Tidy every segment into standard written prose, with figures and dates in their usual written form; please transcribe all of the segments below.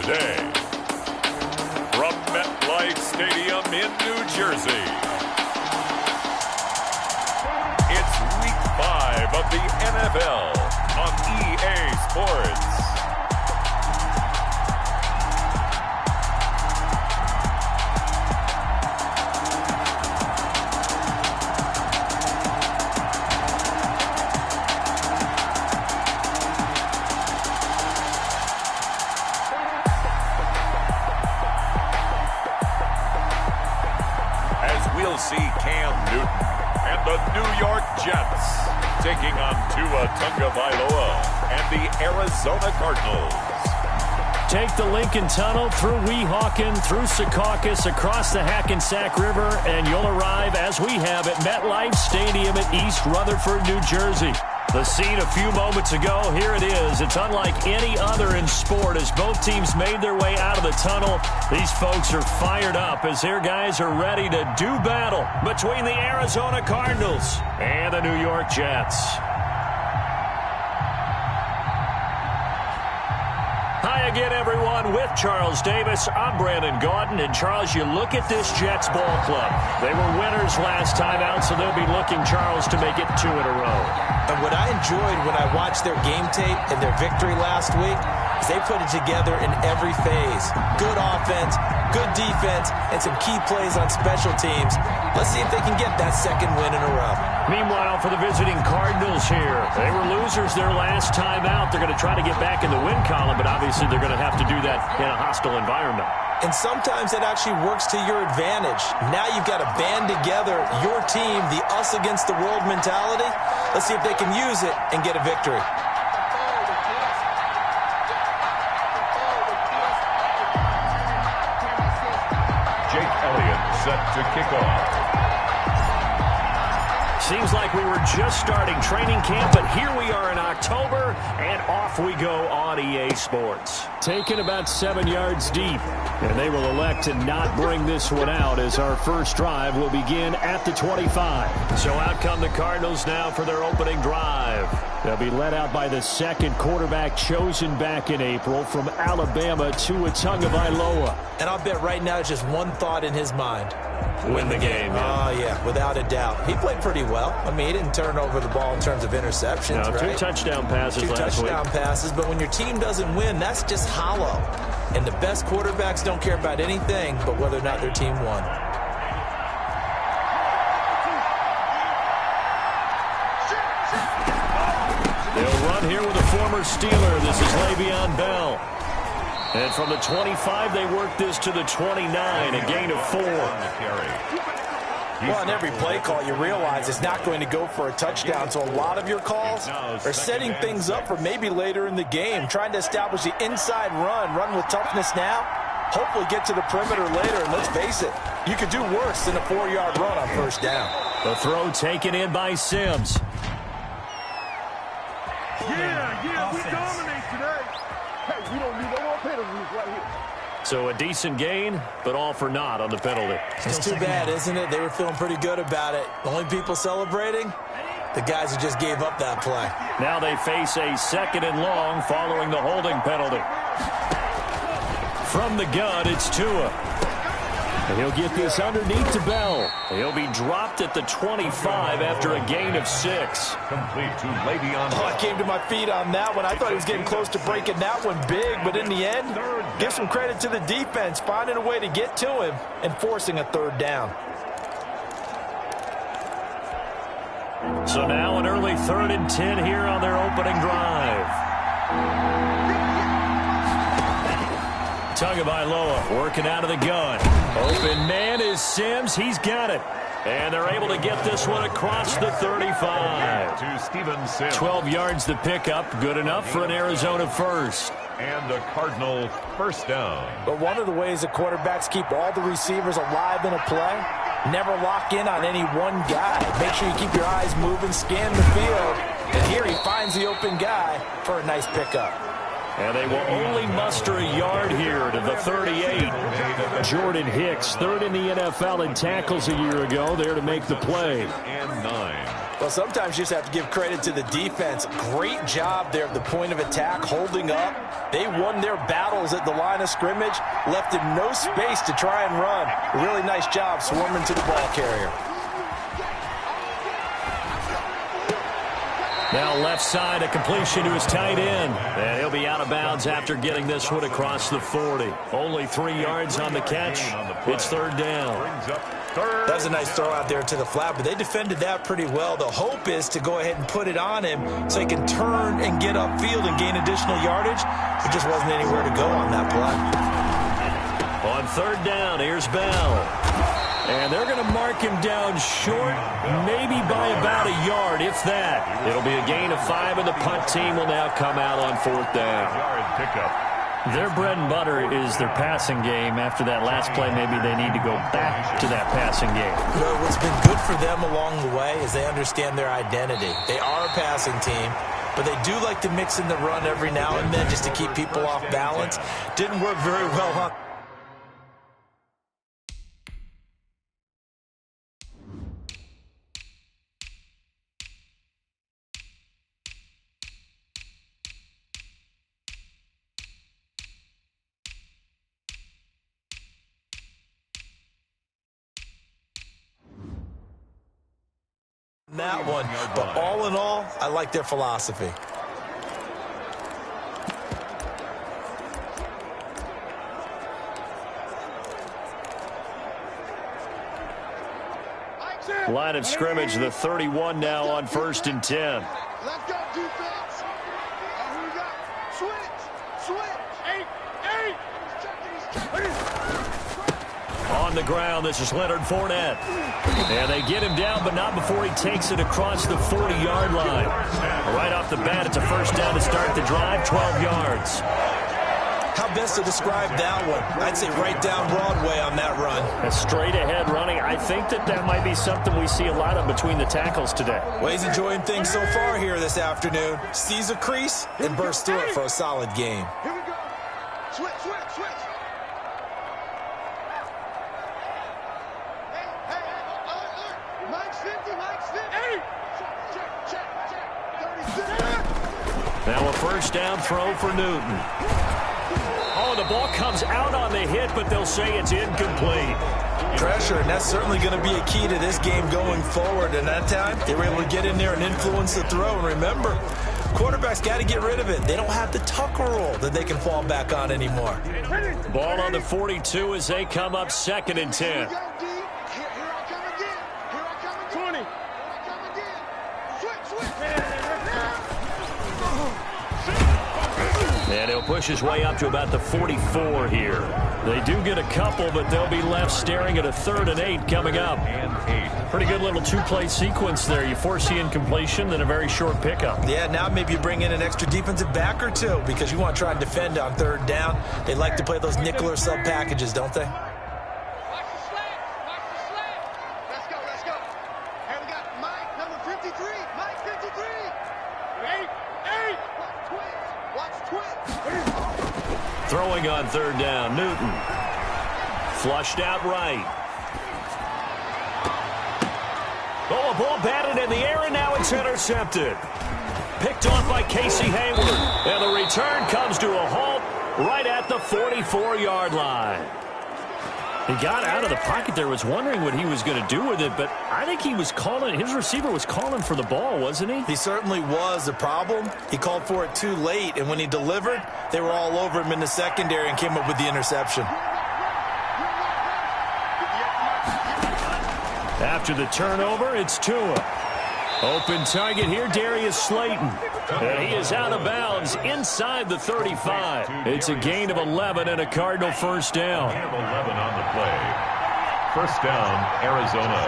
Thursday. From MetLife Stadium in New Jersey, it's Week 5 of the NFL on EA Sports. We'll see Cam Newton and the New York Jets taking on Tua Tagovailoa and the Arizona Cardinals. Take the Lincoln Tunnel through Weehawken, through Secaucus, across the Hackensack River, and you'll arrive, as we have, at MetLife Stadium at East Rutherford, New Jersey. The scene a few moments ago, here it is. It's unlike any other in sport as both teams made their way out of the tunnel. These folks are fired up as their guys are ready to do battle between the Arizona Cardinals and the New York Jets. Hi again, everyone. With Charles Davis, I'm Brandon Gaudin. And, Charles, you look at this Jets ball club. They were winners last time out, so they'll be looking, Charles, to make it 2 in a row. And what I enjoyed when I watched their game tape and their victory last week is they put it together in every phase. Good offense, good defense, and some key plays on special teams. Let's see if they can get that second win in a row. Meanwhile, for the visiting Cardinals here, they were losers their last time out. They're going to try to get back in the win column, but obviously they're going to have to do that in a hostile environment. And sometimes that actually works to your advantage. Now you've got to band together your team, the us against the world mentality. Let's see if they can use it and get a victory. Jake Elliott set to kick off. Seems like we were just starting training camp, but here we are in October, and off we go on EA Sports. Taken about 7 yards deep, and they will elect to not bring this one out as our first drive will begin at the 25. So out come the Cardinals now for their opening drive. They'll be led out by the second quarterback chosen back in April from Alabama, Tua Tagovailoa. And I'll bet right now it's just one thought in his mind. Win the game. Oh, yeah, without a doubt. He played pretty well. I mean, he didn't turn over the ball in terms of interceptions, no, right? 2 touchdown passes last week. 2 touchdown passes, but when your team doesn't win, that's just hollow. And the best quarterbacks don't care about anything but whether or not their team won. They'll run here with a former Steeler. This is Le'Veon Bell. And from the 25, they work this to the 29, a gain of 4. Well, on every play call, you realize it's not going to go for a touchdown, so a lot of your calls are setting things up for maybe later in the game, trying to establish the inside run with toughness now, hopefully get to the perimeter later, and let's face it, you could do worse than a 4-yard run on first down. The throw taken in by Sims. Yeah, we dominate today. Hey, we don't need no more penalties right here. So a decent gain, but all for naught on the penalty. It's too bad, isn't it? They were feeling pretty good about it. The only people celebrating, the guys who just gave up that play. Now they face a 2nd and long following the holding penalty. From the gun, it's Tua. And he'll get this underneath to Bell. He'll be dropped at the 25 after a gain of 6. Complete to Le'Veon Bell. Oh, I came to my feet on that one. I thought he was getting close to breaking that one big, but in the end, give some credit to the defense, finding a way to get to him and forcing a 3rd down. So now an early 3rd and 10 here on their opening drive. Tagovailoa working out of the gun. Open man is Sims. He's got it. And they're able to get this one across the 35. To Steven Sims. 12 yards the pickup. Good enough for an Arizona first. And a Cardinal first down. But one of the ways the quarterbacks keep all the receivers alive in a play, never lock in on any one guy. Make sure you keep your eyes moving, scan the field. And here he finds the open guy for a nice pickup. And they will only muster a yard here to the 38. Jordan Hicks, 3rd in the NFL in tackles a year ago, there to make the play. And 9. Well, sometimes you just have to give credit to the defense. Great job there at the point of attack, holding up. They won their battles at the line of scrimmage, left him no space to try and run. A really nice job swarming to the ball carrier. Now left side, a completion to his tight end. And he'll be out of bounds after getting this one across the 40. Only 3 yards on the catch. It's third down. That was a nice throw out there to the flat, but they defended that pretty well. The hope is to go ahead and put it on him so he can turn and get upfield and gain additional yardage. There just wasn't anywhere to go on that play. On third down, here's Bell. And they're going to mark him down short, maybe by about a yard, if that. It'll be a gain of 5, and the punt team will now come out on fourth down. Their bread and butter is their passing game. After that last play, maybe they need to go back to that passing game. Well, what's been good for them along the way is they understand their identity. They are a passing team, but they do like to mix in the run every now and then just to keep people off balance. Didn't work very well on that one, but all in all, I like their philosophy. Line of scrimmage, the 31 now on 1st and 10. Let's go, defense. Here we go. Switch. 8. On the ground, this is Leonard Fournette. And they get him down, but not before he takes it across the 40-yard line. Right off the bat, it's a first down to start the drive, 12 yards. How best to describe that one? I'd say right down Broadway on that run. A straight-ahead running. I think that might be something we see a lot of between the tackles today. Well, he's enjoying things so far here this afternoon. Sees a crease and bursts through it for a solid game. Here we go. Switch. Hey, Mike's 50. Hey! Check. 36. Now a first down throw for Newton. Oh, the ball comes out on the hit, but they'll say it's incomplete. Pressure, and that's certainly going to be a key to this game going forward. And that time, they were able to get in there and influence the throw. And remember, quarterbacks got to get rid of it. They don't have the tuck roll that they can fall back on anymore. Ball on the 42 as they come up 2nd and 10. Here I come again. 20. Here I come again. Switch. And he'll push his way up to about the 44 here. They do get a couple, but they'll be left staring at a 3rd and 8 coming up. Pretty good little 2-play sequence there. You force the incompletion, then a very short pickup. Yeah, now maybe you bring in an extra defensive back or two because you want to try and defend on 3rd down. They like to play those nickel or sub packages, don't they? Watch the slant. Let's go. And we got Mike, number 53. Mike, 53. 8. Watch twins. Throwing on 3rd down, Newton. Flushed out right. Oh, a ball batted in the air, and now it's intercepted. Picked off by Casey Hayward. And the return comes to a halt right at the 44-yard line. He got out of the pocket there, was wondering what he was going to do with it, but I think he was calling, his receiver was calling for the ball, wasn't he? He certainly was. The problem, he called for it too late, and when he delivered, they were all over him in the secondary and came up with the interception. After the turnover, it's Tua. Open target here, Darius Slayton. And he is out of bounds inside the 35. It's a gain of 11 and a Cardinal first down. 11 on the play. First down, Arizona.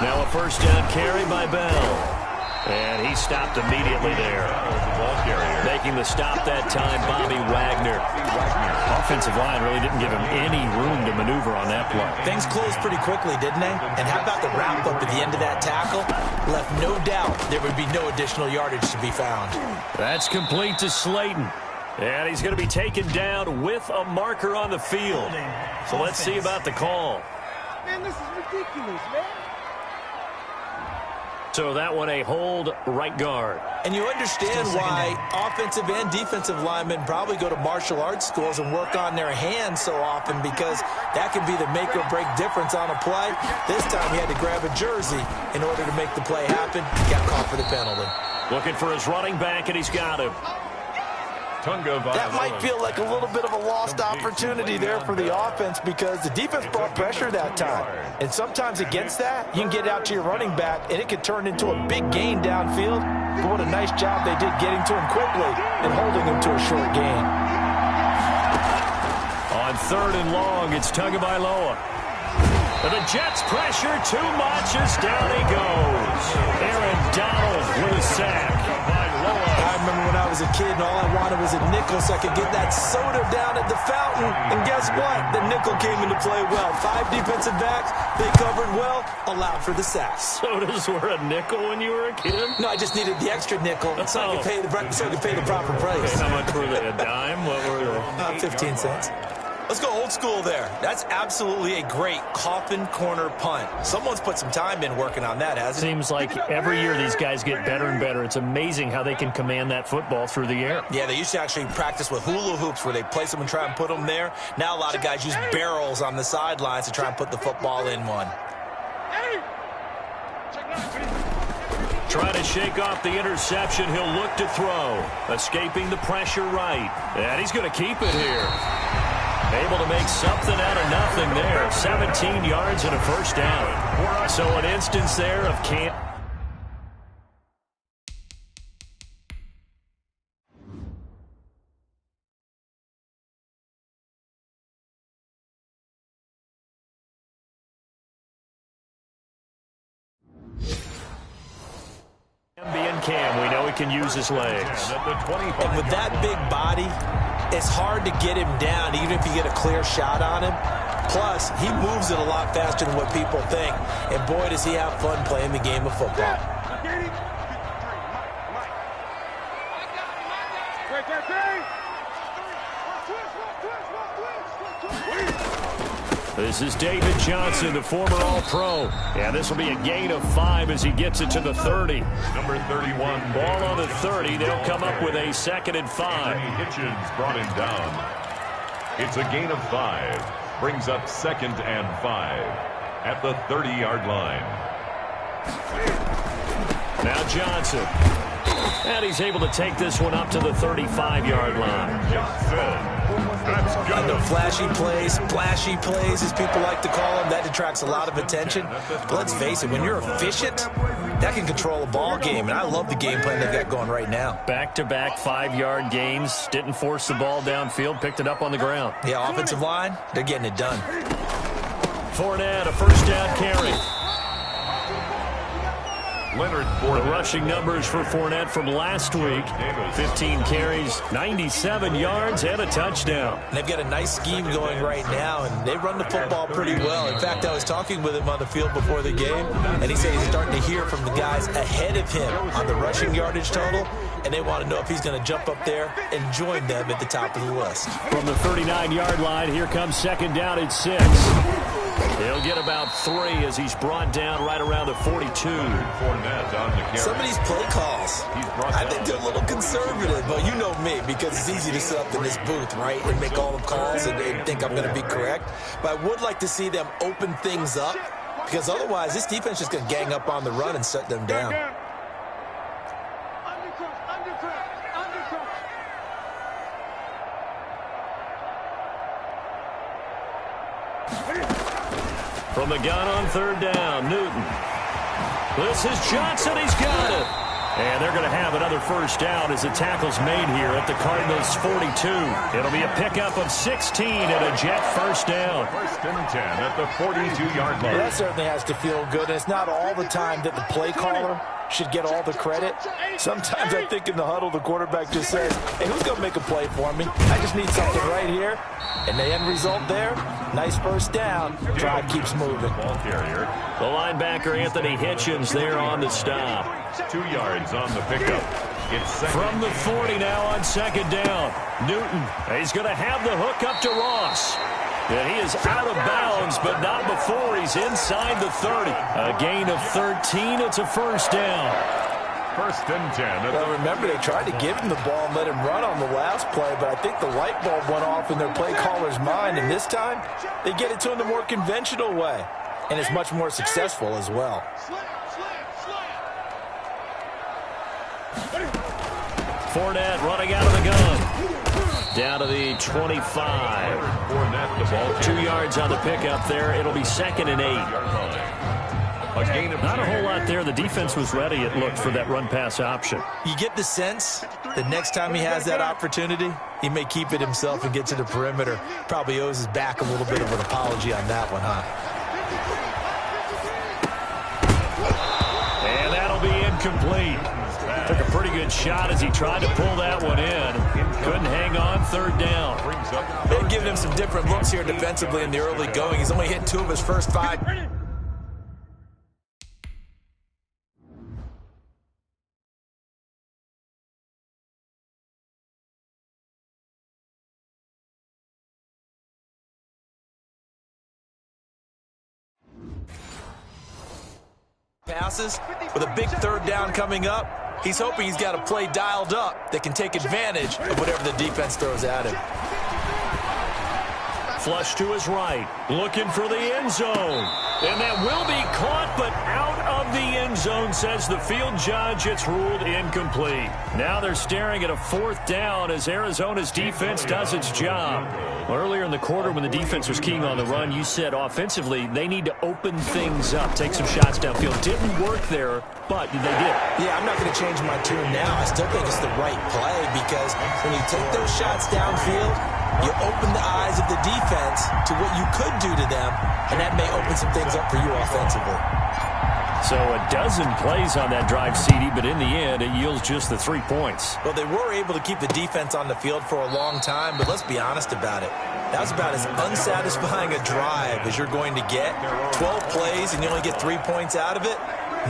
Now a first down carry by Bell. And he stopped immediately there. Making the stop that time, Bobby Wagner. Offensive line really didn't give him any room to maneuver on that play. Things closed pretty quickly, didn't they? And how about the wrap-up at the end of that tackle? Left no doubt there would be no additional yardage to be found. That's complete to Slayton. And he's going to be taken down with a marker on the field. So let's see about the call. Man, this is ridiculous, man. So that one a hold right guard. And you understand why offensive and defensive linemen probably go to martial arts schools and work on their hands so often, because that can be the make or break difference on a play. This time he had to grab a jersey in order to make the play happen. Got caught for the penalty. Looking for his running back, and he's got him. That might feel like a little bit of a lost opportunity there for the offense, because the defense brought pressure that time. And sometimes against that, you can get out to your running back, and it could turn into a big gain downfield. But what a nice job they did getting to him quickly and holding him to a short gain. On 3rd and long, it's Tagovailoa. And the Jets pressure too much as down he goes. Aaron Donald with a sack. I remember when I was a kid and all I wanted was a nickel so I could get that soda down at the fountain. And guess what? The nickel came into play well. 5 defensive backs, they covered well, allowed for the sacks. Sodas were a nickel when you were a kid? No, I just needed the extra nickel so I could pay the proper price. Okay, how much were they? A dime? What were they? 15 cents. Let's go old school there. That's absolutely a great coffin corner punt. Someone's put some time in working on that, hasn't it? Seems like every year these guys get better and better. It's amazing how they can command that football through the air. Yeah, they used to actually practice with hula hoops where they place them and try and put them there. Now a lot of guys use barrels on the sidelines to try and put the football in one. Trying to shake off the interception. He'll look to throw. Escaping the pressure right. And he's going to keep it here. Able to make something out of nothing there. 17 yards and a first down. So an instance there of can't. Being Cam, we know he can use his legs. And with that big body, it's hard to get him down, even if you get a clear shot on him. Plus, he moves it a lot faster than what people think. And boy, does he have fun playing the game of football. This is David Johnson, the former All-Pro. Yeah, this will be a gain of 5 as he gets it to the 30. Number 31. Ball on the 30. They'll come up with a 2nd and 5. Hitchens brought him down. It's a gain of 5. Brings up 2nd and 5 at the 30-yard line. Now Johnson. And he's able to take this one up to the 35-yard line. Johnson. That's good. I know flashy plays, splashy plays, as people like to call them, that attracts a lot of attention. But let's face it, when you're efficient, that can control a ball game. And I love the game plan they've got going right now. Back-to-back 5-yard gains. Didn't force the ball downfield. Picked it up on the ground. Yeah, offensive line, they're getting it done. Fournette, a first down carry. Leonard Fournette. The rushing numbers for Fournette from last week. 15 carries, 97 yards, and a touchdown. And they've got a nice scheme going right now, and they run the football pretty well. In fact, I was talking with him on the field before the game, and he said he's starting to hear from the guys ahead of him on the rushing yardage total, and they want to know if he's going to jump up there and join them at the top of the list. From the 39-yard line, here comes 2nd down at 6. He'll get about 3 as he's brought down right around the 42. Some of these play calls, I think they're a little conservative, but you know me, because it's easy to sit up in this booth, right, and make all the calls and think I'm going to be correct. But I would like to see them open things up, because otherwise this defense is just going to gang up on the run and shut them down. From the gun on 3rd down, Newton. This is Johnson. He's got it. And they're going to have another first down as the tackle's made here at the Cardinals' 42. It'll be a pickup of 16 and a Jet first down. 1st and 10 at the 42-yard line. Well, that certainly has to feel good. And it's not all the time that the play caller should get all the credit. Sometimes I think in the huddle, the quarterback just says, hey, who's going to make a play for me? I just need something right here. And the end result there, nice first down. Drive keeps moving. Ball carrier. The linebacker, Anthony Hitchens, there on the stop. 2 yards on the pickup. It's 2nd. From the 40 now on 2nd down. Newton, he's going to have the hook up to Ross. And he is out of bounds, but not before he's inside the 30. A gain of 13. It's a first down. First and 10. Well, remember, they tried to give him the ball and let him run on the last play, but I think the light bulb went off in their play caller's mind, and this time they get it to him the more conventional way, and it's much more successful as well. Fournette running out of the gun. Down to the 25. 2 yards on the pickup there. It'll be 2nd and 8. Not a whole lot there. The defense was ready, it looked, for that run-pass option. You get the sense that next time he has that opportunity, he may keep it himself and get to the perimeter. Probably owes his back a little bit of an apology on that one, huh? And that'll be incomplete. Took a pretty good shot as he tried to pull that one in. Couldn't hang on. 3rd down. They've given him some different looks here defensively in the early going. He's only hit 2 of his first 5. Passes with a big 3rd down coming up. He's hoping he's got a play dialed up that can take advantage of whatever the defense throws at him. Flush to his right, looking for the end zone. And that will be caught, but out of the end zone, says the field judge. It's ruled incomplete. Now they're staring at a 4th down as Arizona's defense does its job. Earlier in the quarter when the defense was keying on the run, you said offensively they need to open things up, take some shots downfield. Didn't work there, but they did. Yeah, I'm not going to change my tune now. I still think it's the right play because when you take those shots downfield, you open the eyes of the defense to what you could do to them, and that may open some things up for you offensively. So a dozen plays on that drive, CD, but in the end, it yields just the 3 points. Well, they were able to keep the defense on the field for a long time, but let's be honest about it. That was about as unsatisfying a drive as you're going to get. 12 plays and you only get 3 points out of it.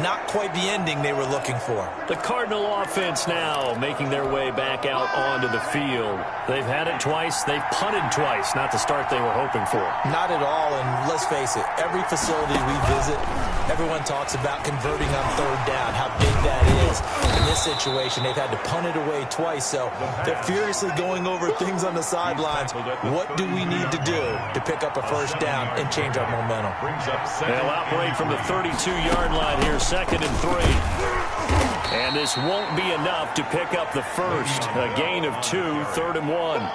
Not quite the ending they were looking for. The Cardinal offense now making their way back out onto the field. They've had it twice. They've punted twice. Not the start they were hoping for. Not at all, and let's face it, every facility we visit, everyone talks about converting on 3rd down, how big that is. In this situation, they've had to punt it away twice, so they're furiously going over things on the sidelines. What do we need to do to pick up a 1st down and change our momentum? They'll operate from the 32-yard line here. 2nd and 3. And this won't be enough to pick up the first. A gain of 2, 3rd and 1.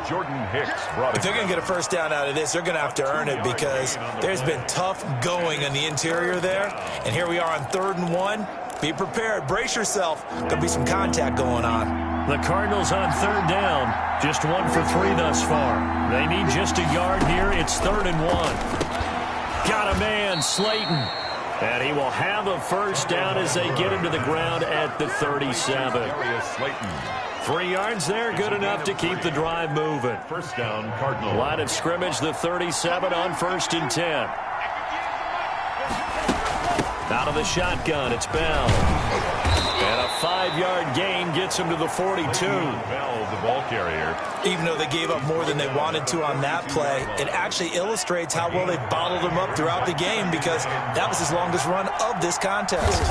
Jordan Hicks brought it. If they're going to get a 1st down out of this, they're going to have to earn it because there's been tough going in the interior there. And here we are on 3rd and 1. Be prepared. Brace yourself. There'll be some contact going on. The Cardinals on 3rd down. Just 1 for 3 thus far. They need just a yard here. It's 3rd and 1. Got a man, Slayton. And he will have a 1st down as they get him to the ground at the 37. 3 yards there, good enough to keep the drive moving. 1st down, Cardinal. Line of scrimmage, the 37 on 1st and 10. Out of the shotgun, it's Bell. And a 5-yard gain gets him to the 42. Bell, the ball carrier. Even though they gave up more than they wanted to on that play, it actually illustrates how well they bottled him up throughout the game because that was his longest run of this contest.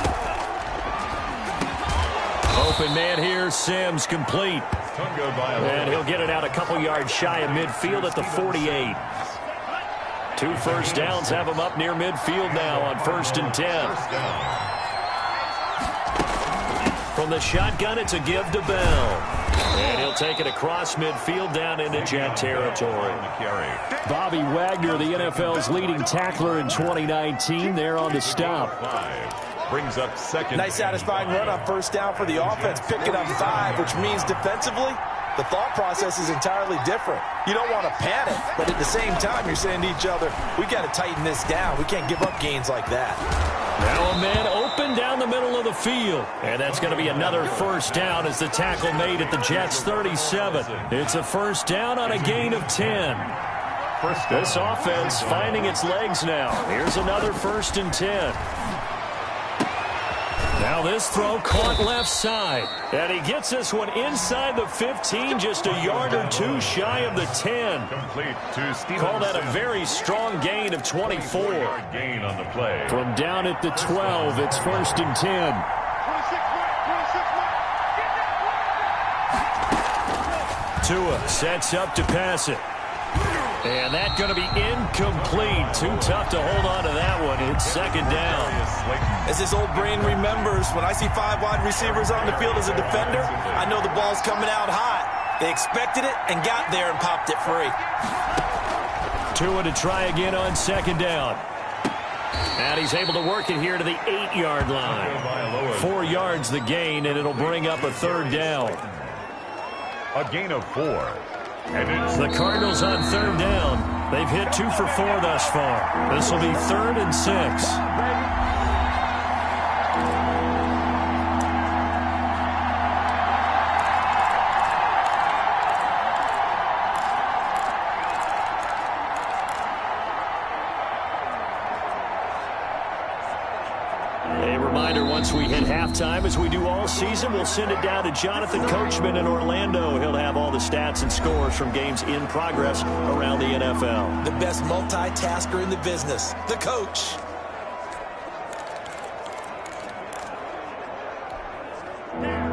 Open man here, Sims complete. And he'll get it out a couple yards shy of midfield at the 48. 2 1st downs have him up near midfield now on 1st and 10. From the shotgun, it's a give to Bell. And he'll take it across midfield down into Jet territory. Bobby Wagner, the NFL's leading tackler in 2019, there on the stop. Brings up 2nd. Nice satisfying run on 1st down for the offense, picking up 5, which means defensively, the thought process is entirely different. You don't want to panic, but at the same time, you're saying to each other, we got to tighten this down. We can't give up gains like that. Now a man open down the middle of the field. And that's going to be another 1st down as the tackle made at the Jets' 37. It's a 1st down on a gain of 10. This offense finding its legs now. Here's another 1st and 10. Now this throw caught left side. And he gets this one inside the 15, just a yard or two shy of the 10. Complete to Stevenson. Call that a very strong gain of 24. Gain on the play. From down at the 12, it's 1st and 10. Tua sets up to pass it. And that's going to be incomplete. Too tough to hold on to that one. It's 2nd down. As this old brain remembers, when I see 5 wide receivers on the field as a defender, I know the ball's coming out hot. They expected it and got there and popped it free. Tua to try again on 2nd down. And he's able to work it here to the 8-yard line. 4 yards the gain, and it'll bring up a 3rd down. A gain of 4. And it's the Cardinals on 3rd down. They've hit 2 for 4 thus far. This will be 3rd and 6. Once we hit halftime, as we do all season, we'll send it down to Jonathan Coachman in Orlando. He'll have all the stats and scores from games in progress around the NFL. The best multitasker in the business, the coach.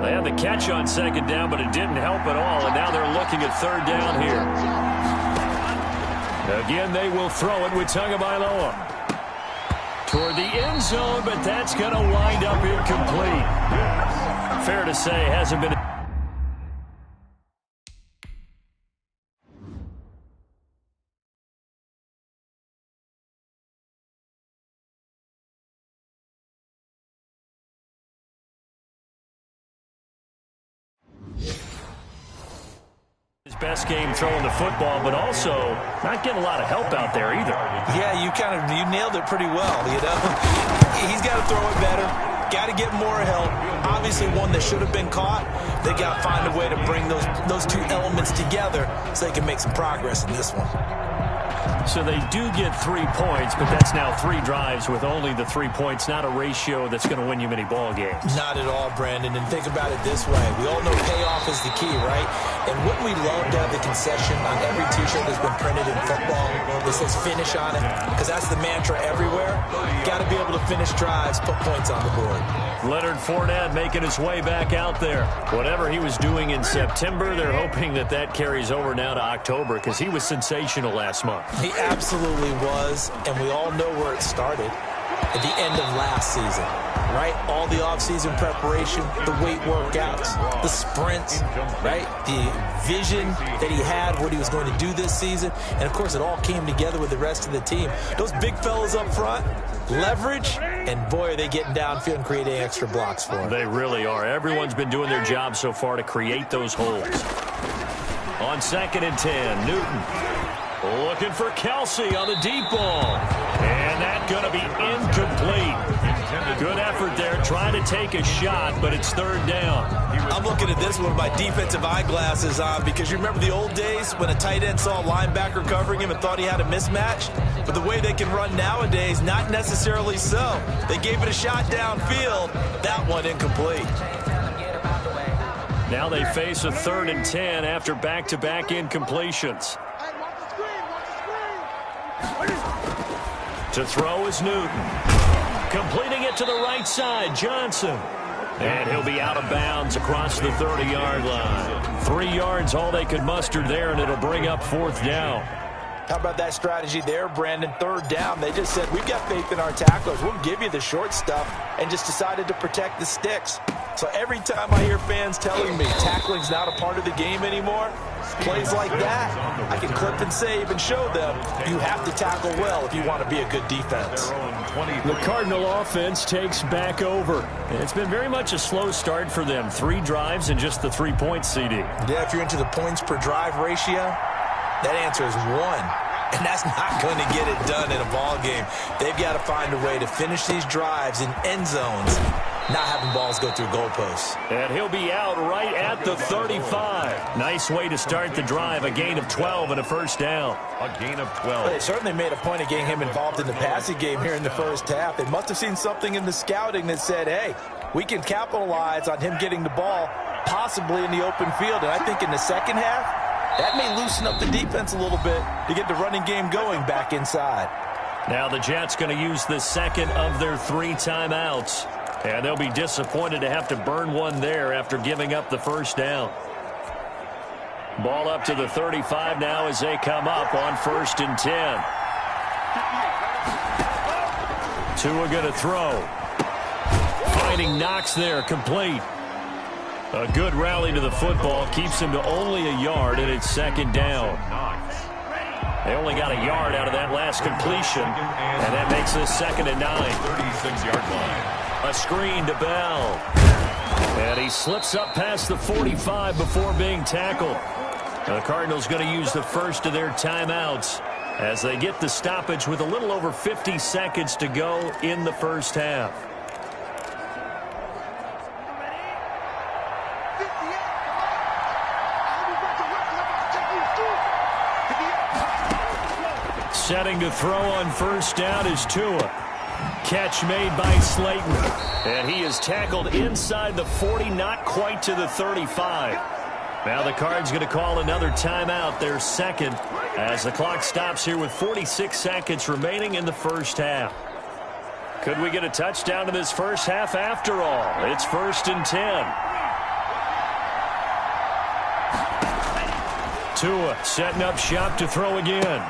They had the catch on 2nd down, but it didn't help at all, and now they're looking at 3rd down here. Again, they will throw it with Tagovailoa. Toward the end zone, but that's going to wind up incomplete. Fair to say, hasn't been... His best game throwing the football, but also not getting a lot of help out there either. Yeah, you nailed it pretty well, you know. He's got to throw it better. Got to get more help. Obviously one that should have been caught. They got to find a way to bring those 2 elements together so they can make some progress in this one. So they do get 3 points, but that's now 3 drives with only the 3 points, not a ratio that's going to win you many ball games. Not at all, Brandon. And think about it this way. We all know payoff is the key, right? And wouldn't we love to have the concession on every T-shirt that's been printed in football that says finish on it? Because that's the mantra everywhere. Got to be able to finish drives, put points on the board. Leonard Fournette making his way back out there. Whatever he was doing in September, they're hoping that carries over now to October because he was sensational last month. He absolutely was, and we all know where it started. At the end of last season, right? All the offseason preparation, the weight workouts, the sprints, right? The vision that he had, what he was going to do this season. And, of course, it all came together with the rest of the team. Those big fellas up front, leverage, and, boy, are they getting downfield and creating extra blocks for him. They really are. Everyone's been doing their job so far to create those holes. On 2nd and 10, Newton looking for Kelsey on the deep ball. And that's going to be incomplete. Good effort there, trying to take a shot, but it's 3rd down. I'm looking at this with my defensive eyeglasses on because you remember the old days when a tight end saw a linebacker covering him and thought he had a mismatch? But the way they can run nowadays, not necessarily so. They gave it a shot downfield. That one incomplete. Now they face a 3rd and 10 after back-to-back incompletions. To throw is Newton. Completing it to the right side, Johnson. And he'll be out of bounds across the 30-yard line. 3 yards, all they could muster there, and it'll bring up 4th down. How about that strategy there, Brandon? 3rd down. They just said, we've got faith in our tacklers. We'll give you the short stuff, and just decided to protect the sticks. So every time I hear fans telling me tackling's not a part of the game anymore, plays like that, I can clip and save and show them you have to tackle well if you want to be a good defense. The Cardinal offense takes back over. It's been very much a slow start for them. 3 drives and just the 3 points, CD. Yeah, if you're into the points per drive ratio, that answer is 1. And that's not going to get it done in a ball game. They've got to find a way to finish these drives in end zones, not having balls go through goalposts. And he'll be out right at the 35. Nice way to start the drive. A gain of 12 and a 1st down. A gain of 12. They certainly made a point of getting him involved in the passing game here in the first half. They must have seen something in the scouting that said, hey, we can capitalize on him getting the ball possibly in the open field. And I think in the second half, that may loosen up the defense a little bit to get the running game going back inside. Now the Jets going to use the second of their 3 timeouts. And they'll be disappointed to have to burn one there after giving up the first down. Ball up to the 35 now as they come up on 1st and 10. Tua going to throw. Finding Knox there, complete. A good rally to the football keeps him to only a yard, and it's 2nd down. They only got a yard out of that last completion, and that makes this 2nd and 9. 36-yard line. A screen to Bell. And he slips up past the 45 before being tackled. The Cardinals going to use the first of their timeouts as they get the stoppage with a little over 50 seconds to go in the first half. Setting to throw on 1st down is Tua. Catch made by Slayton. And he is tackled inside the 40, not quite to the 35. Now the Cards going to call another timeout, their 2nd, as the clock stops here with 46 seconds remaining in the first half. Could we get a touchdown in this first half after all? It's 1st and 10. Tua setting up shop to throw again.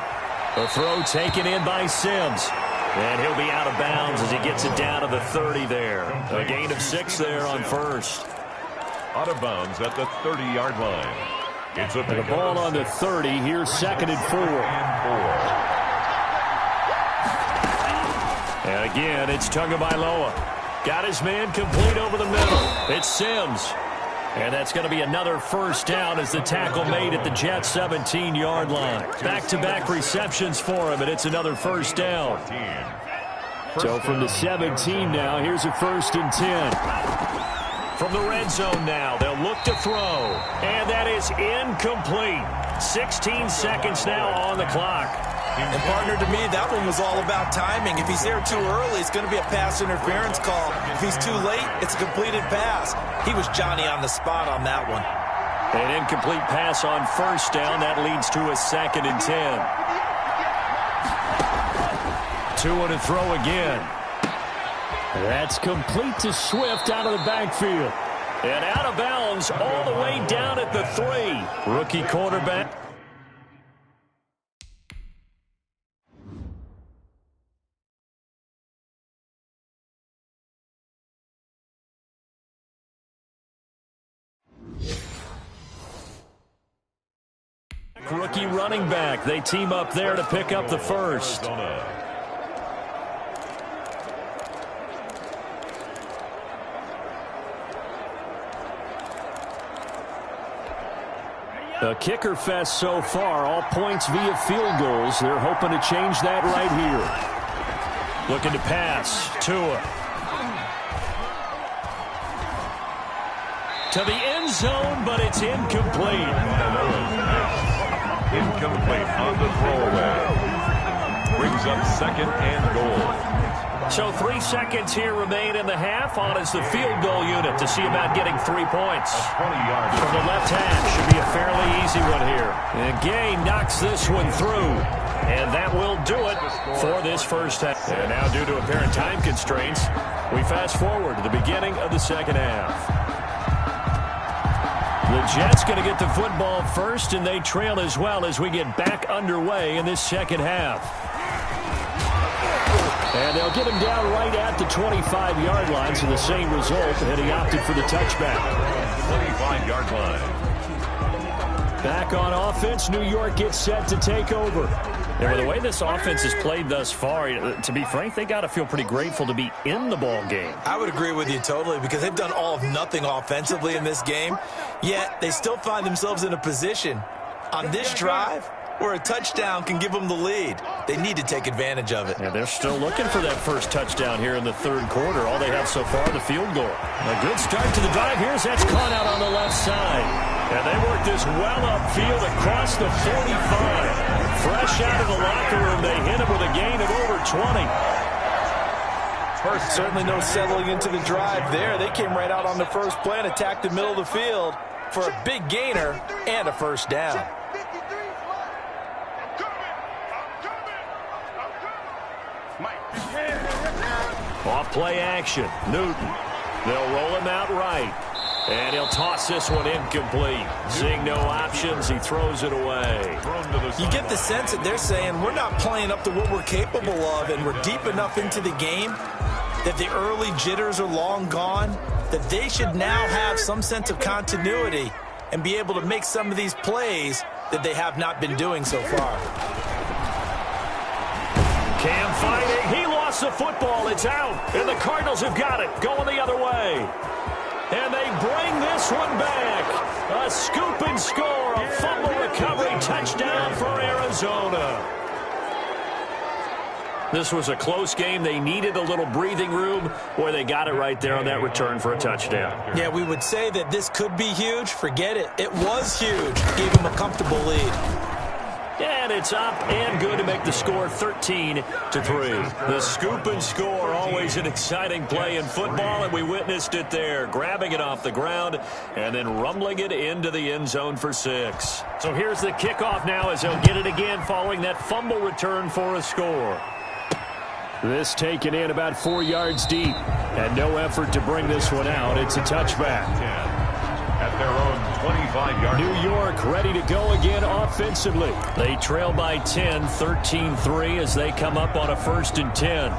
The throw taken in by Sims. And he'll be out of bounds as he gets it down to the 30 there. A gain of 6 there on 1st. Out of bounds at the 30-yard line. It's a the ball on the 30. Here's 2nd and 4. And again, it's Tagovailoa. Got his man complete over the middle. It's Sims. And that's going to be another first down as the tackle made at the Jets' 17-yard line. Back-to-back receptions for him, and it's another first down. So from the 17 now, here's a 1st and 10. From the red zone now, they'll look to throw. And that is incomplete. 16 seconds now on the clock. And, partner, to me, that one was all about timing. If he's there too early, it's going to be a pass interference call. If he's too late, it's a completed pass. He was Johnny on the spot on that one. An incomplete pass on 1st down. That leads to a 2nd and 10. Tua to throw again. That's complete to Swift out of the backfield. And out of bounds all the way down at the 3. Rookie quarterback. Rookie running back. They team up there to pick up the first. A kicker fest so far. All points via field goals. They're hoping to change that right here. Looking to pass. Tua. To the end zone, but it's incomplete. Incomplete on the throwaway. Brings up 2nd and goal. So 3 seconds here remain in the half. On is the field goal unit to see about getting 3 points. 20-yard from the left half. Should be a fairly easy one here. And Gay knocks this one through. And that will do it for this first half. And now, due to apparent time constraints, we fast forward to the beginning of the second half. The Jets going to get the football first, and they trail as well as we get back underway in this second half. And they'll get him down right at the 25-yard line, so the same result, and he opted for the touchback. 25-yard line. Back on offense, New York gets set to take over. And the way this offense has played thus far, to be frank, they got to feel pretty grateful to be in the ball game. I would agree with you totally because they've done all of nothing offensively in this game, yet they still find themselves in a position on this drive where a touchdown can give them the lead. They need to take advantage of it. And they're still looking for that first touchdown here in the third quarter. All they have so far, the field goal. A good start to the drive. Here's that's caught out on the left side. And they work this well upfield across the 45. Fresh out of the locker room, they hit him with a gain of over 20. first. Certainly no settling into the drive there. They came right out on the first play and attacked the middle of the field for a big gainer and a first down. Off play action. Newton. They'll roll him out right. And he'll toss this one incomplete. Seeing no options, he throws it away. You get the sense that they're saying we're not playing up to what we're capable of, and we're deep enough into the game that the early jitters are long gone, that they should now have some sense of continuity and be able to make some of these plays that they have not been doing so far. Cam fighting. He lost the football. It's out. And the Cardinals have got it. Going the other way. And they bring this one back. A scoop and score. A fumble recovery touchdown for Arizona. This was a close game. They needed a little breathing room. Boy, they got it right there on that return for a touchdown. Yeah, we would say that this could be huge. Forget it. It was huge. Gave them a comfortable lead. And it's up and good to make the score 13-3. The scoop and score, always an exciting play in football, and we witnessed it there, grabbing it off the ground and then rumbling it into the end zone for 6. So here's the kickoff now as they'll get it again following that fumble return for a score. This taken in about 4 yards deep, and no effort to bring this one out. It's a touchback. At their own 25-yard line. New York ready to go again offensively. They trail by 10, 13-3 as they come up on a 1st and 10.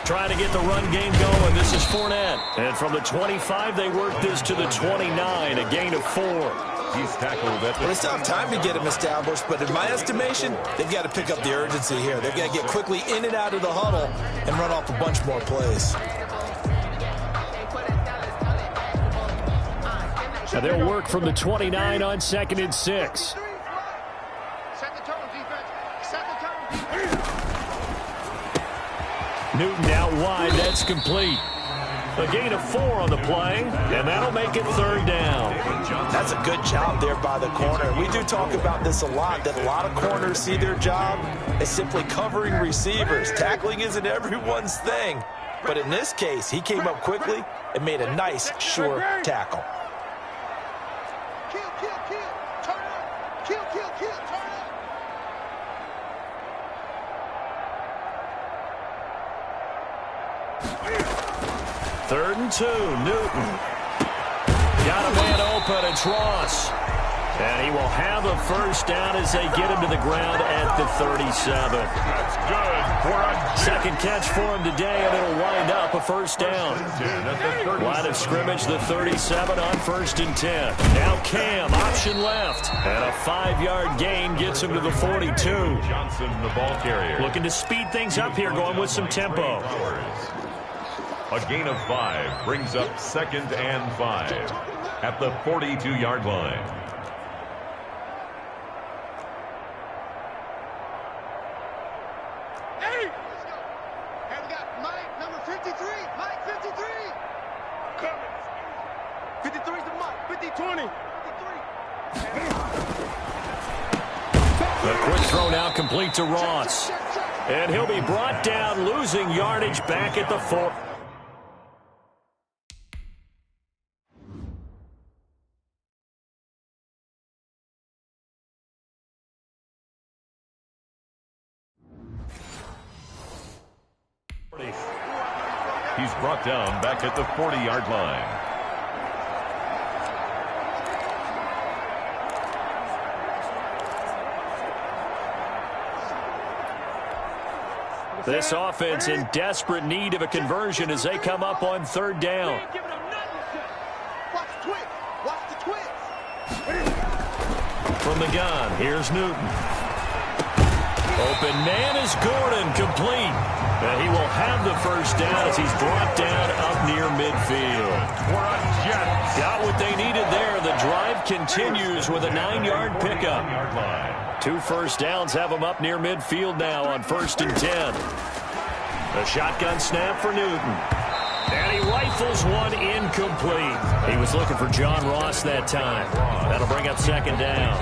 Trying to get the run game going. This is Fournette. And from the 25, they work this to the 29, a gain of 4. He's tackled at Well, they still have time to get him established, but in my estimation, they've got to pick up the urgency here. They've got to get quickly in and out of the huddle and run off a bunch more plays. Now they'll work from the 29 on 2nd and 6. Newton out wide. That's complete. A gain of 4 on the play, and that'll make it 3rd down. That's a good job there by the corner. We do talk about this a lot, that a lot of corners see their job as simply covering receivers. Tackling isn't everyone's thing. But in this case, he came up quickly and made a nice, sure tackle. Kill, kill, kill. Turn up. Kill, kill, kill. Turn up. Third and 2, Newton. Got a man open, it's Ross. And he will have a first down as they get him to the ground at the 37. That's good for a Second catch for him today, and it'll wind up a first down. Line of scrimmage, the 37 on 1st and 10. Now Cam, option left. And a 5-yard gain gets him to the 42. Johnson, the ball carrier. Looking to speed things up here, going with some tempo. A gain of 5 brings up 2nd and 5 at the 42-yard line. Hey! And we got Mike, number 53. Mike, 53. Coming. 53 to Mike. 50-20. 53. A quick throw now complete to Ross. And he'll be brought down, losing yardage back at the 4. He's brought down back at the 40-yard line. This offense in desperate need of a conversion as they come up on 3rd down. Watch the twist. Watch the twist. From the gun, here's Newton. Open man is Gordon, complete. And he will have the first down as he's brought down up near midfield. Got what they needed there. The drive continues with a 9-yard pickup. 2 first downs have them up near midfield now on 1st and 10. A shotgun snap for Newton. And he rifles one incomplete. He was looking for John Ross that time. That'll bring up second down.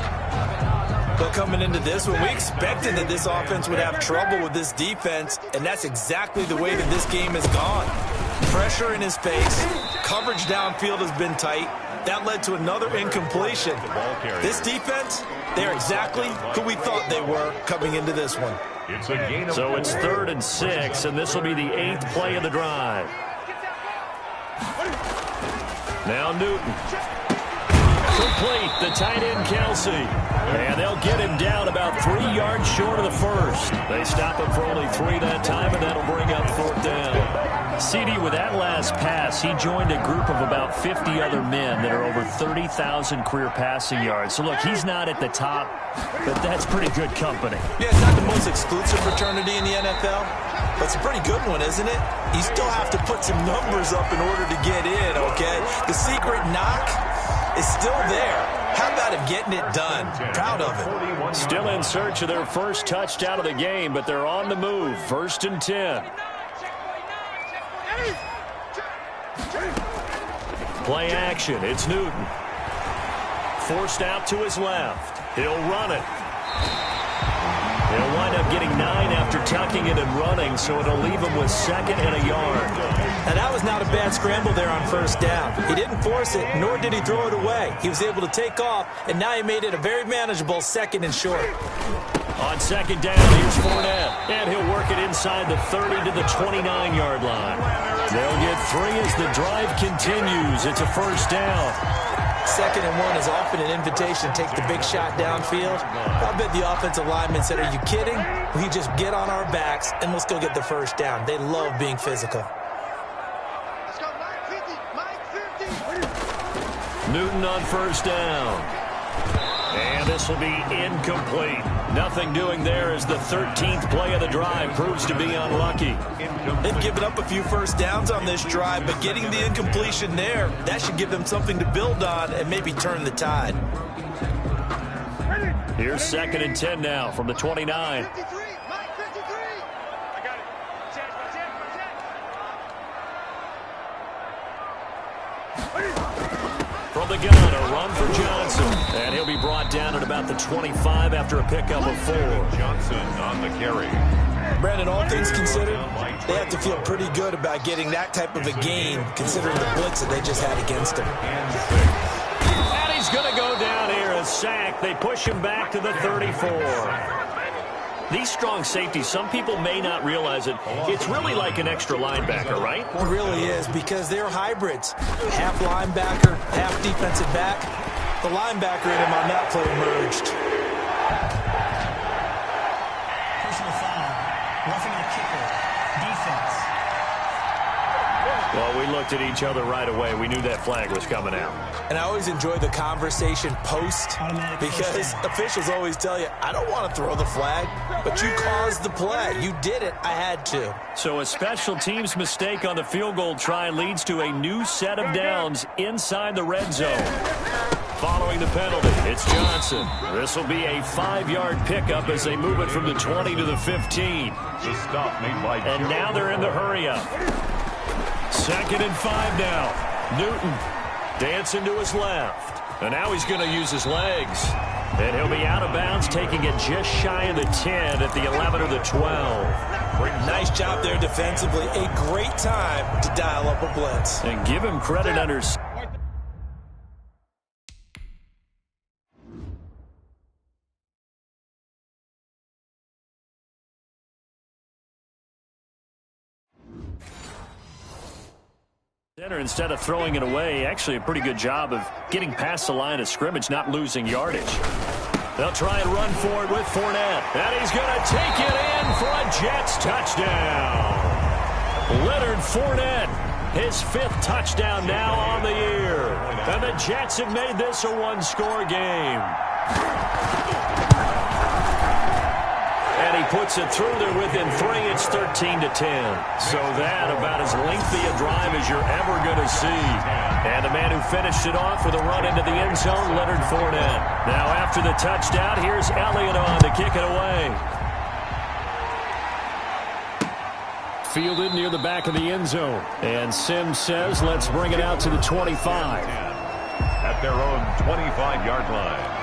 But coming into this one, we expected that this offense would have trouble with this defense, and that's exactly the way that this game has gone. Pressure in his face. Coverage downfield has been tight. That led to another incompletion. This defense, they're exactly who we thought they were coming into this one. So it's 3rd and 6, and this will be the 8th play of the drive. Now Newton. Complete, the tight end Kelsey. And they'll get him down about 3 yards short of the first. They stop him for only 3 that time, and that'll bring up 4th down. CD, with that last pass, he joined a group of about 50 other men that are over 30,000 career passing yards. So, look, he's not at the top, but that's pretty good company. Yeah, it's not the most exclusive fraternity in the NFL, but it's a pretty good one, isn't it? You still have to put some numbers up in order to get in, okay? The secret knock is still there. How about him getting it done? Proud of him. Still in search of their first touchdown of the game, but they're on the move. 1st and 10. Play action. It's Newton. Forced out to his left. He'll run it. He'll wind up getting 9 after tucking it and running, so it'll leave him with 2nd and a yard. And that was not a bad scramble there on 1st down. He didn't force it, nor did he throw it away. He was able to take off, and now he made it a very manageable 2nd and short. On 2nd down, here's Fournette. And he'll work it inside the 30 to the 29-yard line. They'll get 3 as the drive continues. It's a 1st down. 2nd and 1 is often an invitation to take the big shot downfield. I bet the offensive lineman said, "Are you kidding? We just get on our backs and let's go get the 1st down." They love being physical. Let's go, Mike 50. Newton on 1st down. And this will be incomplete. Nothing doing there as the 13th play of the drive proves to be unlucky. They've given up a few 1st downs on this drive, but getting the incompletion there, that should give them something to build on and maybe turn the tide. Here's 2nd and 10 now from the 29. 53, Mike 53. I got it. From the gun, a run for Johnson. And he'll be brought down at about the 25 after a pickup of 4. Johnson on the carry. Brandon, all things considered, they have to feel pretty good about getting that type of a gain, considering the blitz that they just had against him. And he's going to go down here, a sack. They push him back to the 34. These strong safeties, some people may not realize it. It's really like an extra linebacker, right? It really is, because they're hybrids. Half linebacker, half defensive back. The linebacker in him on that play emerged. Personal foul. Roughing the kicker. Defense. Well, we looked at each other right away. We knew that flag was coming out. And I always enjoy the conversation post, because officials always tell you, I don't want to throw the flag, but you caused the play. You did it. I had to. So a special teams mistake on the field goal try leads to a new set of downs inside the red zone. Following the penalty, it's Johnson. This will be a 5-yard pickup as they move it from the 20 to the 15. The stop made by And now they're in the hurry-up. 2nd and 5 now. Newton dancing to his left. And now he's going to use his legs. And he'll be out of bounds, taking it just shy of the 10 at the 11 or the 12. Nice job there defensively. A great time to dial up a blitz. And give him credit under... Instead of throwing it away, actually a pretty good job of getting past the line of scrimmage, not losing yardage. They'll try and run for it with Fournette. And he's going to take it in for a Jets touchdown. Leonard Fournette, his 5th touchdown now on the year. And the Jets have made this a one-score game. And he puts it through there within 3. It's 13 to 10. So that about as lengthy a drive as you're ever going to see. And the man who finished it off with a run into the end zone, Leonard Fournette. Now after the touchdown, here's Elliott on to kick it away. fielded near the back of the end zone. And Sims says, let's bring it out to the 25. At their own 25-yard line.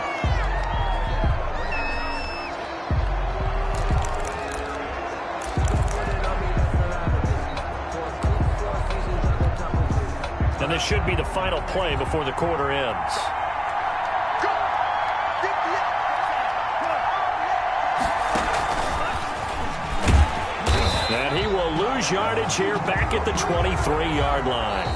And this should be the final play before the quarter ends. And he will lose yardage here back at the 23-yard line.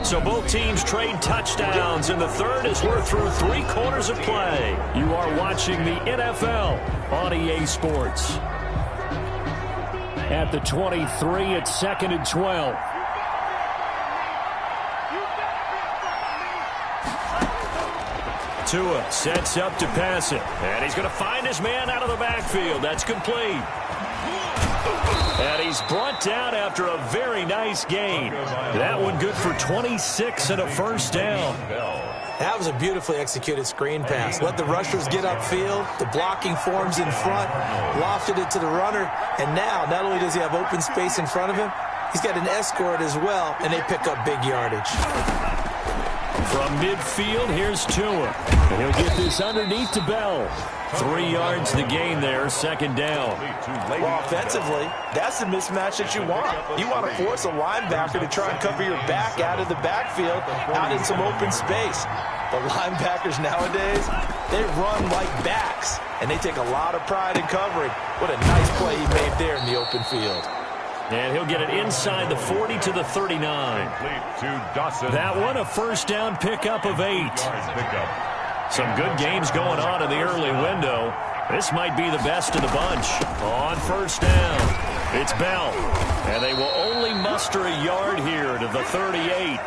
So both teams trade touchdowns in the third as we're through 3 quarters of play. You are watching the NFL on EA Sports. At the 23, it's 2nd and 12. Tua sets up to pass it. And he's going to find his man out of the backfield. That's complete. And he's brought down after a very nice gain. That one good for 26 and a first down. That was a beautifully executed screen pass. Let the rushers get upfield. The blocking forms in front. Lofted it to the runner. And now, not only does he have open space in front of him, he's got an escort as well, and they pick up big yardage. From midfield, here's Tua. And he'll get this underneath to Bell. 3 yards the gain there, 2nd down. Well, offensively, that's the mismatch that you want. You want to force a linebacker to try and cover your back out of the backfield, out in some open space. The linebackers nowadays, they run like backs, and they take a lot of pride in covering. What a nice play he made there in the open field. And he'll get it inside the 40 to the 39. That one, a first down pickup of 8. Some good games going on in the early window. This might be the best of the bunch. On first down, it's Bell. And they will only muster a yard here to the 38.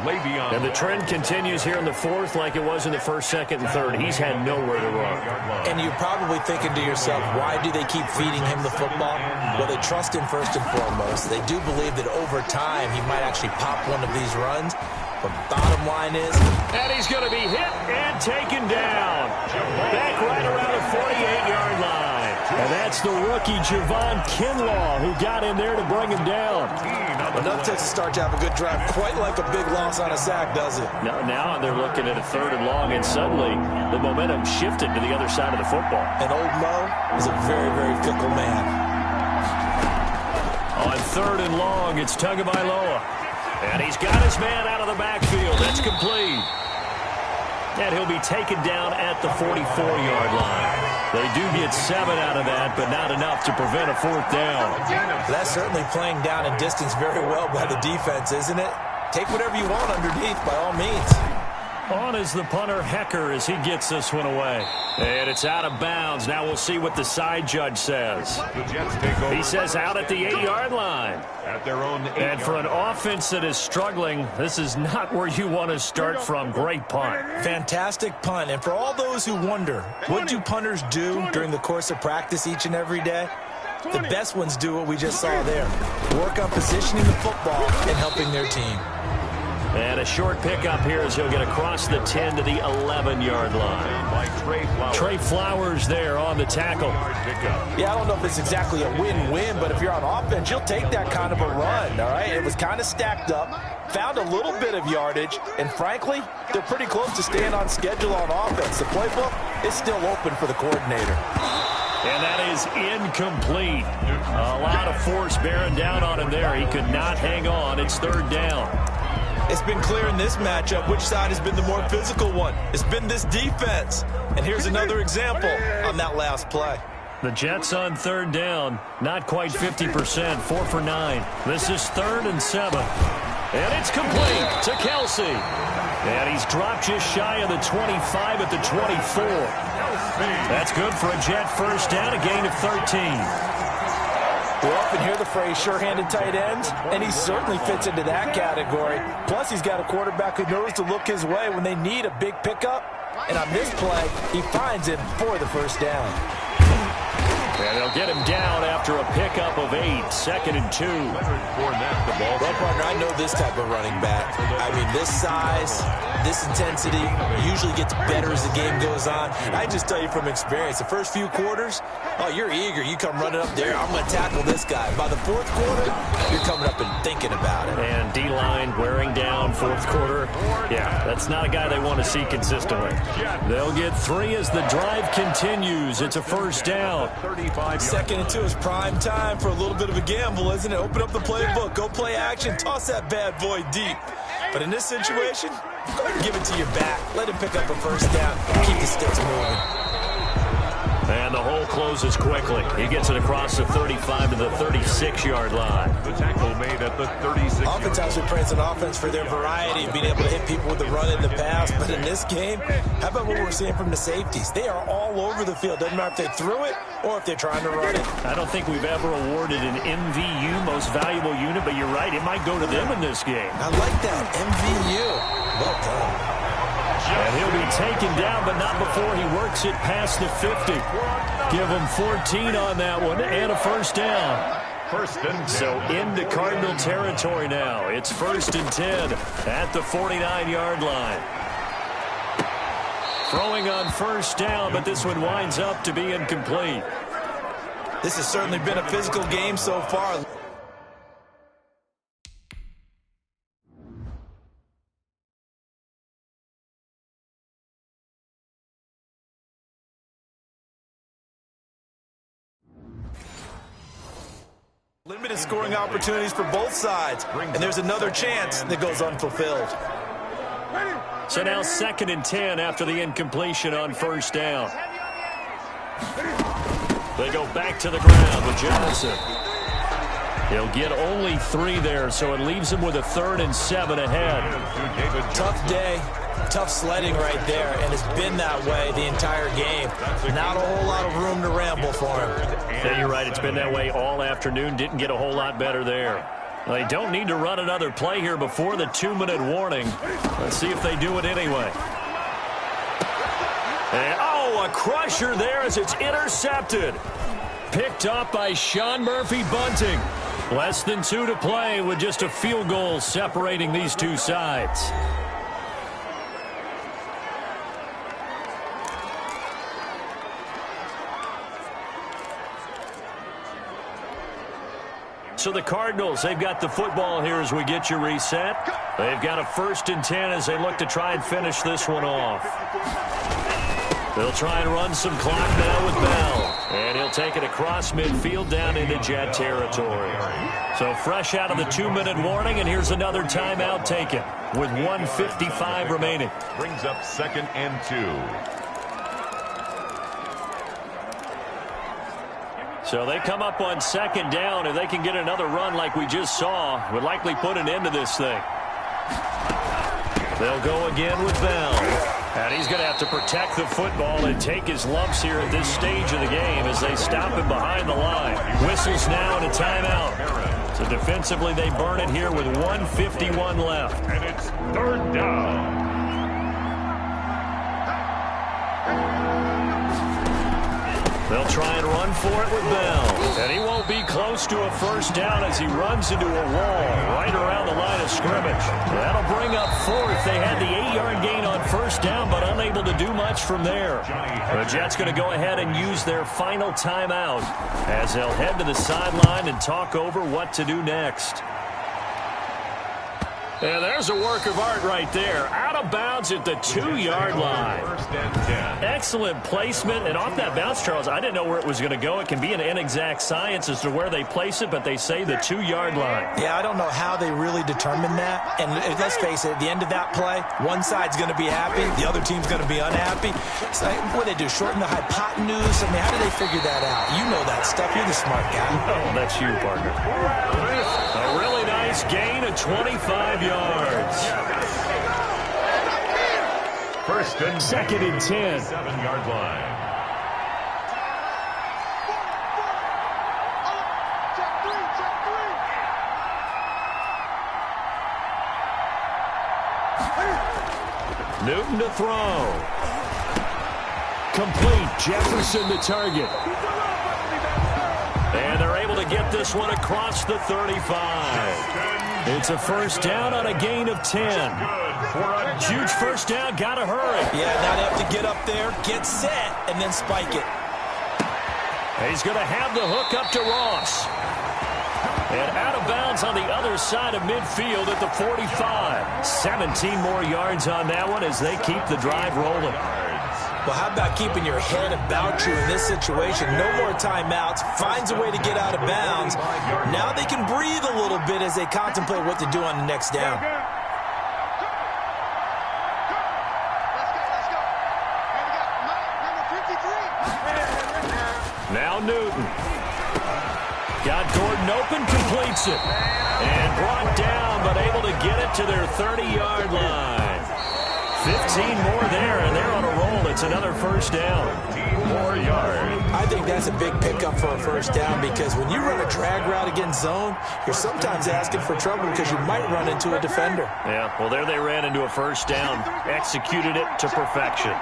And the trend continues here in the fourth like it was in the first, second, and third. He's had nowhere to run. And you're probably thinking to yourself, why do they keep feeding him the football? Well, they trust him first and foremost. They do believe that over time he might actually pop one of these runs. But bottom line is... And he's going to be hit and taken down. Back right around the 48-yard line. And that's the rookie Javon Kinlaw who got in there to bring him down. Enough to start to have a good drive. Quite like a big loss on a sack, does it? Now they're looking at a 3rd and long, and suddenly the momentum shifted to the other side of the football. And old Mo is a very, very fickle man. On 3rd and long, it's Tagovailoa. And he's got his man out of the backfield. That's complete. And he'll be taken down at the 44-yard line. They do get 7 out of that, but not enough to prevent a 4th down. That's certainly playing down in distance very well by the defense, isn't it? Take whatever you want underneath, by all means. On is the punter, Hecker, as he gets this one away. And it's out of bounds. Now we'll see what the side judge says. He says out at the 8-yard line. At their own 8 and for an offense that is struggling, this is not where you want to start from. Great punt. Fantastic punt. And for all those who wonder, what do punters do during the course of practice each and every day? The best ones do what we just saw there. Work on positioning the football and helping their team. And a short pickup here as he'll get across the 10 to the 11-yard line. Trey Flowers there on the tackle. Yeah, I don't know if it's exactly a win-win, but if you're on offense, you'll take that kind of a run, all right? It was kind of stacked up, found a little bit of yardage, and frankly, they're pretty close to staying on schedule on offense. The playbook is still open for the coordinator. And that is incomplete. A lot of force bearing down on him there. He could not hang on. It's 3rd down. It's been clear in this matchup which side has been the more physical one. It's been this defense. And here's another example on that last play. The Jets on 3rd down, not quite 50%, 4 for 9. This is 3rd and 7. And it's complete to Kelsey. And he's dropped just shy of the 25 at the 24. That's good for a Jet first down, a gain of 13. We often hear the phrase sure-handed tight ends, and he certainly fits into that category. Plus, he's got a quarterback who knows to look his way when they need a big pickup. And on this play, he finds him for the first down. And they'll get him down after a pickup of 8, 2nd and 2. Well, partner, I know this type of running back. I mean, this size, this intensity usually gets better as the game goes on. I just tell you from experience, the first few quarters, oh, you're eager. You come running up there, I'm going to tackle this guy. By the fourth quarter, you're coming up and thinking about it. And D-line wearing down fourth quarter. Yeah, that's not a guy they want to see consistently. They'll get 3 as the drive continues. It's a first down. 2nd and 2 is prime time for a little bit of a gamble, isn't it? Open up the playbook, go play action, toss that bad boy deep. But in this situation, go ahead and give it to your back. Let him pick up a first down. Keep the sticks moving. And the hole closes quickly. He gets it across the 35 to the 36-yard line. The tackle made at the 36. Oftentimes we praise an offense for their variety of being able to hit people with the run in the pass. But in this game, how about what we're seeing from the safeties? They are all over the field. Doesn't matter if they threw it or if they're trying to run it. I don't think we've ever awarded an MVU, most valuable unit, but you're right. It might go to them in this game. I like that. MVU. Well done. And he'll be taken down, but not before he works it past the 50. Give him 14 on that one and a first down. So into Cardinal territory now. It's 1st and 10 at the 49-yard line. Throwing on first down, but this one winds up to be incomplete. This has certainly been a physical game so far. Limited scoring opportunities for both sides, and there's another chance that goes unfulfilled. So now 2nd and 10 after the incompletion on first down. They go back to the ground with Johnson. He'll get only 3 there, so it leaves him with a 3rd and 7 ahead. Tough day, tough sledding right there, and it's been that way the entire game. Not a whole lot of room to ramble for him. Yeah, you're right. It's been that way all afternoon. Didn't get a whole lot better there. They don't need to run another play here before the 2-minute warning. Let's see if they do it anyway. And, oh, a crusher there as it's intercepted. Picked up by Sean Murphy-Bunting. Less than 2 to play with just a field goal separating these two sides. So the Cardinals, they've got the football here as we get you reset. They've got a 1st and 10 as they look to try and finish this one off. They'll try and run some clock now with Bell. And he'll take it across midfield down into Jet territory. So fresh out of the 2-minute warning, and here's another timeout taken with 1:55 remaining. Brings up 2nd and 2. So they come up on 2nd down. If they can get another run like we just saw, would likely put an end to this thing. They'll go again with Bell. And he's going to have to protect the football and take his lumps here at this stage of the game as they stop him behind the line. Whistles now and a timeout. So defensively they burn it here with 1:51 left. And it's 3rd down. They'll try and run for it with Bell. And he won't be close to a first down as he runs into a wall right around the line of scrimmage. That'll bring up 4th. They had the 8-yard gain on first down, but unable to do much from there. The Jets going to go ahead and use their final timeout as they'll head to the sideline and talk over what to do next. And there's a work of art right there. Out of bounds at the 2-yard line. Excellent placement. And off that bounce, Charles, I didn't know where it was going to go. It can be an inexact science as to where they place it, but they say the 2-yard line. Yeah, I don't know how they really determined that. And let's face it, at the end of that play, one side's going to be happy, the other team's going to be unhappy. So what do they do, shorten the hypotenuse? I mean, how do they figure that out? You know that stuff. You're the smart guy. Oh, that's you, partner. A really nice gain of 25 yards. 1st and 2nd and 10. 7-yard line. Newton to throw. Complete. Jefferson the target. And they're able to get this one across the 35. It's a first down on a gain of 10. Huge first down, gotta hurry. Yeah, now they have to get up there, get set, and then spike it. He's going to have the hook up to Ross. And out of bounds on the other side of midfield at the 45. 17 more yards on that one as they keep the drive rolling. Well, how about keeping your head about you in this situation? No more timeouts. Finds a way to get out of bounds. Now they can breathe a little bit as they contemplate what to do on the next down. Now Newton. Got Gordon open, completes it. And brought down, but able to get it to their 30-yard line. 15 more there, and they're on a roll. It's another first down. 15 more yards. I think that's a big pickup for a first down because when you run a drag route against zone, you're sometimes asking for trouble because you might run into a defender. Yeah, well, there they ran into a first down. Executed it to perfection.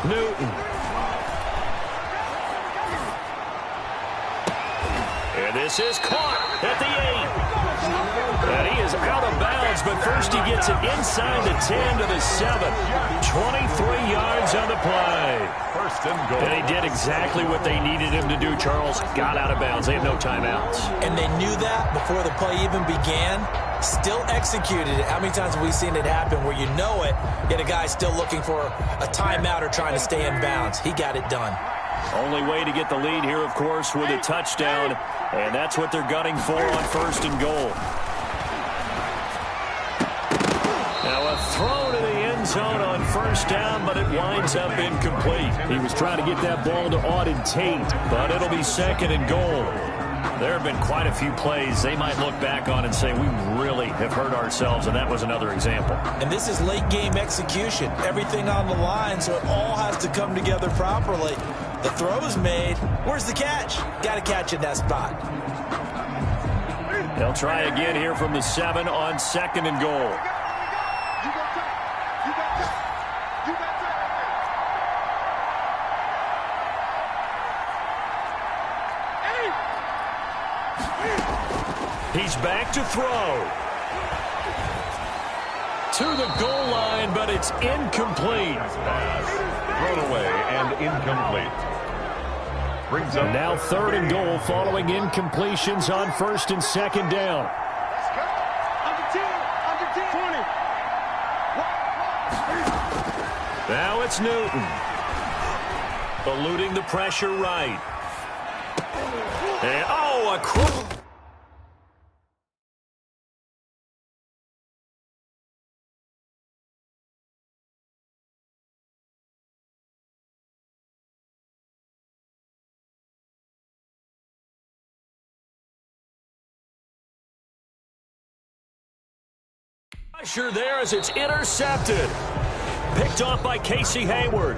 Newton. And this is caught at the 8. And he is out of bounds, but first he gets it inside the 10 to the 7. 23 yards on the play. First and goal. And he did exactly what they needed him to do, Charles. Got out of bounds. They have no timeouts. And they knew that before the play even began. Still executed it. How many times have we seen it happen where you know it, yet a guy's still looking for a timeout or trying to stay in bounds? He got it done. Only way to get the lead here, of course, with a touchdown, and that's what they're gunning for on first and goal. Now a throw to the end zone on first down, but it winds up incomplete. He was trying to get that ball to Auden Tate, but it'll be second and goal. There have been quite a few plays they might look back on and say, we really have hurt ourselves, and that was another example. And this is late-game execution. Everything on the line, so it all has to come together properly. The throw's made. Where's the catch? Got to catch in that spot. They'll try again here from the 7 on second and goal. He's back to throw. To the goal line, but it's incomplete. Thrown away and incomplete. Brings up now third and goal following incompletions on first and second down. Let's go. Under 10. Under 10. 20. Now it's Newton. Eluding the pressure right. And, oh, a crook. Pressure there as it's intercepted. Picked off by Casey Hayward.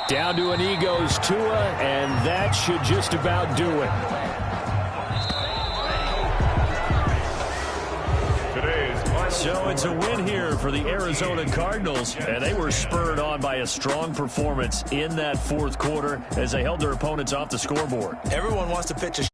Down to an Egos Tua, and that should just about do it. So it's a win here for the Arizona Cardinals, and they were spurred on by a strong performance in that fourth quarter as they held their opponents off the scoreboard. Everyone wants to pitch a